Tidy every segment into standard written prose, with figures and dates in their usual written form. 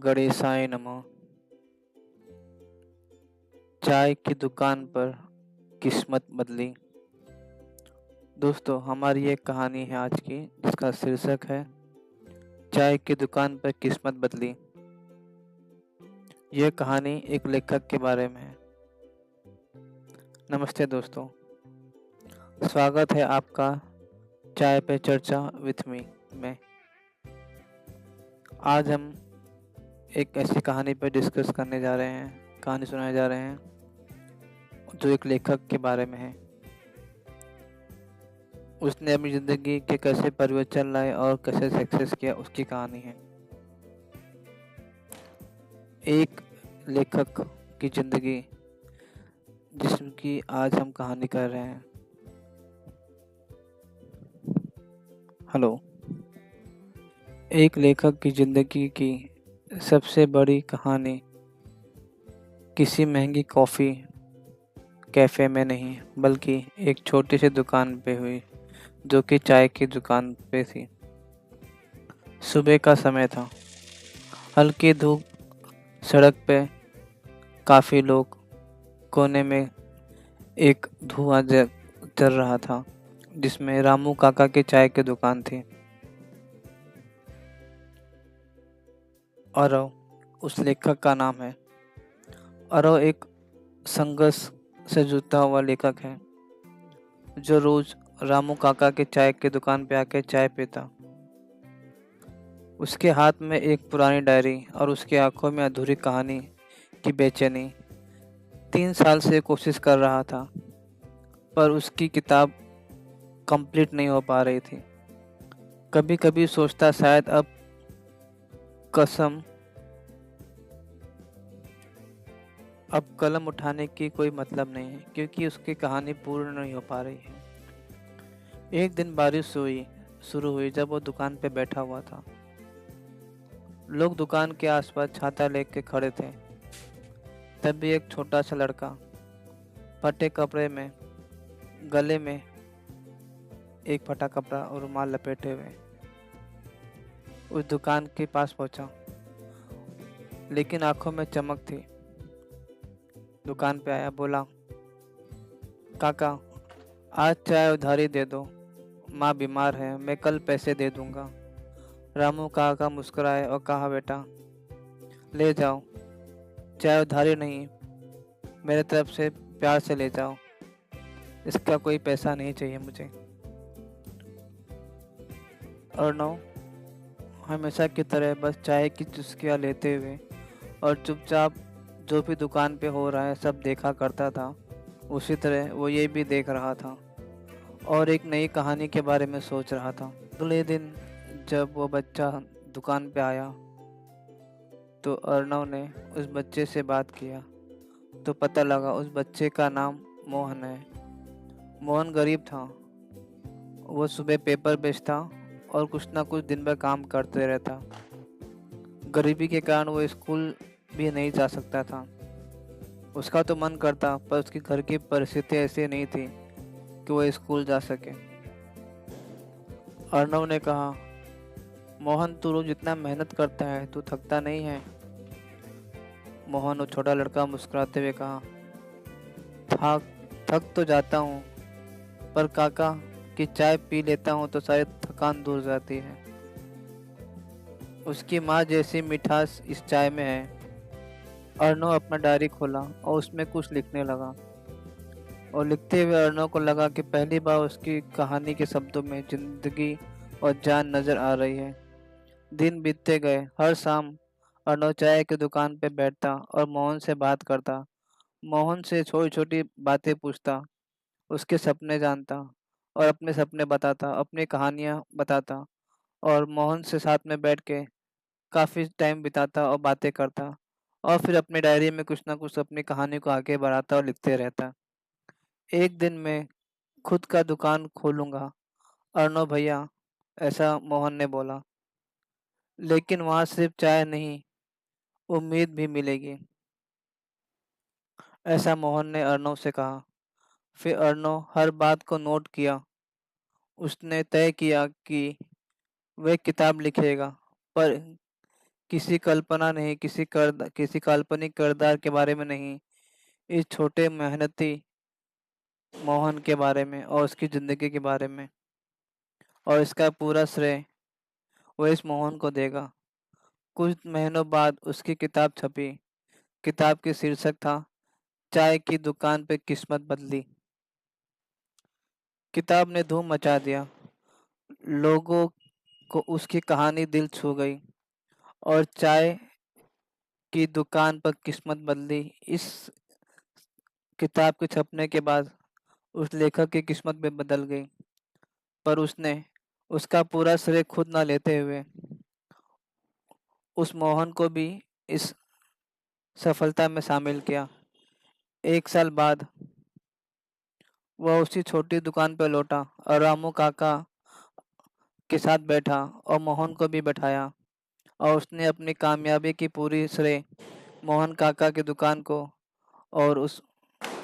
गणेशाय नमः। चाय की दुकान पर किस्मत बदली। दोस्तों, हमारी एक कहानी है आज की जिसका शीर्षक है चाय की दुकान पर किस्मत बदली। यह कहानी एक लेखक के बारे में है। नमस्ते दोस्तों, स्वागत है आपका चाय पे चर्चा विथ मी में। आज हम एक ऐसी कहानी पर डिस्कस करने जा रहे हैं, कहानी सुनाने जा रहे हैं जो एक लेखक के बारे में है। उसने अपनी ज़िंदगी के कैसे परिवर्तन लाए और कैसे सक्सेस किया, उसकी कहानी है। एक लेखक की ज़िंदगी जिसकी आज हम कहानी कर रहे हैं। हेलो। एक लेखक की ज़िंदगी की सबसे बड़ी कहानी किसी महंगी कॉफ़ी कैफ़े में नहीं, बल्कि एक छोटी सी दुकान पे हुई, जो कि चाय की दुकान पे थी। सुबह का समय था। हल्की धूप, सड़क पे काफ़ी लोग, कोने में एक धुआं चल रहा था जिसमें रामू काका की चाय की दुकान थी। अरव उस लेखक का नाम है। अरव एक संघर्ष से जूझता हुआ लेखक है जो रोज रामू काका के चाय की दुकान पे आके चाय पीता। उसके हाथ में एक पुरानी डायरी और उसकी आंखों में अधूरी कहानी की बेचैनी। 3 साल से कोशिश कर रहा था, पर उसकी किताब कंप्लीट नहीं हो पा रही थी। कभी कभी सोचता शायद कसम अब कलम उठाने की कोई मतलब नहीं है, क्योंकि उसकी कहानी पूर्ण नहीं हो पा रही है। एक दिन बारिश शुरू हुई जब वो दुकान पे बैठा हुआ था। लोग दुकान के आसपास छाता लेके खड़े थे। तभी एक छोटा सा लड़का फटे कपड़े में, गले में एक फटा कपड़ा और रुमाल लपेटे हुए उस दुकान के पास पहुंचा, लेकिन आंखों में चमक थी। दुकान पे आया, बोला, काका, आज चाय उधारी दे दो, माँ बीमार है, मैं कल पैसे दे दूंगा। रामू काका मुस्कुराए और कहा, बेटा ले जाओ, चाय उधारी नहीं, मेरे तरफ से प्यार से ले जाओ, इसका कोई पैसा नहीं चाहिए मुझे। अर्णव हमेशा की तरह बस चाय की चुस्कियाँ लेते हुए और चुपचाप जो भी दुकान पे हो रहा है सब देखा करता था। उसी तरह वो ये भी देख रहा था और एक नई कहानी के बारे में सोच रहा था। अगले दिन जब वो बच्चा दुकान पे आया तो अर्णव ने उस बच्चे से बात किया तो पता लगा उस बच्चे का नाम मोहन है। मोहन गरीब था। वो सुबह पेपर बेचता और कुछ ना कुछ दिन भर काम करते रहता। गरीबी के कारण वो स्कूल भी नहीं जा सकता था। उसका तो मन करता, पर उसके घर की परिस्थिति ऐसी नहीं थी कि वो स्कूल जा सके। अर्णव ने कहा, मोहन तू रोज इतना मेहनत करता है, तू थकता नहीं है? मोहन, वो छोटा लड़का, मुस्कुराते हुए कहा, थक थक तो जाता हूँ, पर काका की चाय पी लेता हूँ तो सारी थकान दूर जाती है। उसकी माँ जैसी मिठास इस चाय में है। अर्णव अपना डायरी खोला और उसमें कुछ लिखने लगा और लिखते हुए अर्णव को लगा कि पहली बार उसकी कहानी के शब्दों में जिंदगी और जान नजर आ रही है। दिन बीतते गए। हर शाम अर्णव चाय की दुकान पर बैठता और मोहन से बात करता। मोहन से छोटी छोटी बातें पूछता, उसके सपने जानता और अपने सपने बताता, अपनी कहानियाँ बताता और मोहन से साथ में बैठ के काफ़ी टाइम बिताता और बातें करता और फिर अपनी डायरी में कुछ ना कुछ अपनी कहानी को आगे बढ़ाता और लिखते रहता। एक दिन मैं खुद का दुकान खोलूंगा, अर्णव भैया, ऐसा मोहन ने बोला। लेकिन वहाँ सिर्फ चाय नहीं, उम्मीद भी मिलेगी, ऐसा मोहन ने अर्णव से कहा। फिर अर्णव हर बात को नोट किया। उसने तय किया कि वह किताब लिखेगा, पर किसी कल्पना नहीं, किसी काल्पनिक किरदार के बारे में नहीं, इस छोटे मेहनती मोहन के बारे में और उसकी ज़िंदगी के बारे में। और इसका पूरा श्रेय वो इस मोहन को देगा। कुछ महीनों बाद उसकी किताब छपी। किताब की शीर्षक था, चाय की दुकान पे किस्मत बदली। किताब ने धूम मचा दिया। लोगों को उसकी कहानी दिल छू गई और चाय की दुकान पर किस्मत बदली। इस किताब के छपने के बाद उस लेखक की किस्मत भी बदल गई, पर उसने उसका पूरा श्रेय खुद ना लेते हुए उस मोहन को भी इस सफलता में शामिल किया। 1 साल बाद वह उसी छोटी दुकान पर लौटा और रामू काका के साथ बैठा और मोहन को भी बैठाया, और उसने अपनी कामयाबी की पूरी श्रेय मोहन काका की दुकान को और उस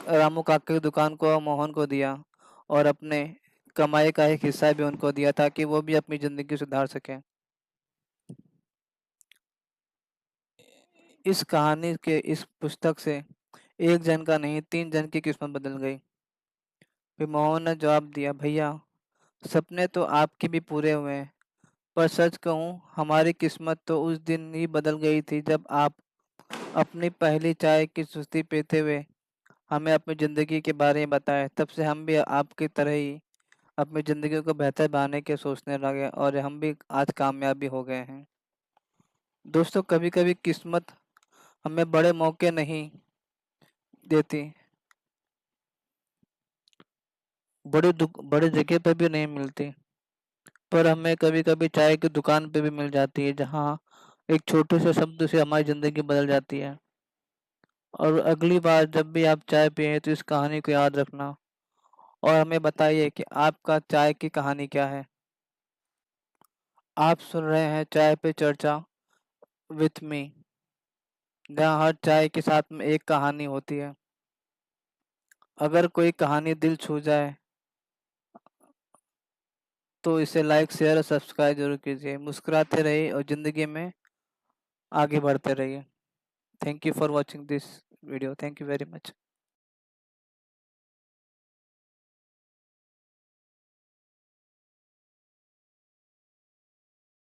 रामू काका की दुकान को और मोहन को दिया, और अपने कमाई का एक हिस्सा भी उनको दिया ताकि वो भी अपनी ज़िंदगी सुधार सकें। इस कहानी के इस पुस्तक से एक जन का नहीं, 3 जन की किस्मत बदल गई। फिर मोहन ने जवाब दिया, भैया सपने तो आपके भी पूरे हुए हैं, पर सच कहूँ हमारी किस्मत तो उस दिन ही बदल गई थी जब आप अपनी पहली चाय की सुस्ती पीते हुए हमें अपनी ज़िंदगी के बारे में बताए। तब से हम भी आपकी तरह ही अपनी ज़िंदगी को बेहतर बनाने के सोचने लगे और हम भी आज कामयाब भी हो गए हैं। दोस्तों, कभी कभी किस्मत हमें बड़े मौके नहीं देती, बड़ी जगह पर भी नहीं मिलती, पर हमें कभी कभी चाय की दुकान पे भी मिल जाती है, जहाँ एक छोटे से शब्द से हमारी ज़िंदगी बदल जाती है। और अगली बार जब भी आप चाय पिए तो इस कहानी को याद रखना और हमें बताइए कि आपका चाय की कहानी क्या है। आप सुन रहे हैं चाय पे चर्चा विथ मी, जहाँ हर चाय के साथ में एक कहानी होती है। अगर कोई कहानी दिल छू जाए तो इसे लाइक, शेयर और सब्सक्राइब जरूर कीजिए। मुस्कुराते रहिए और ज़िंदगी में आगे बढ़ते रहिए। Thank you for watching this video. Thank you very much.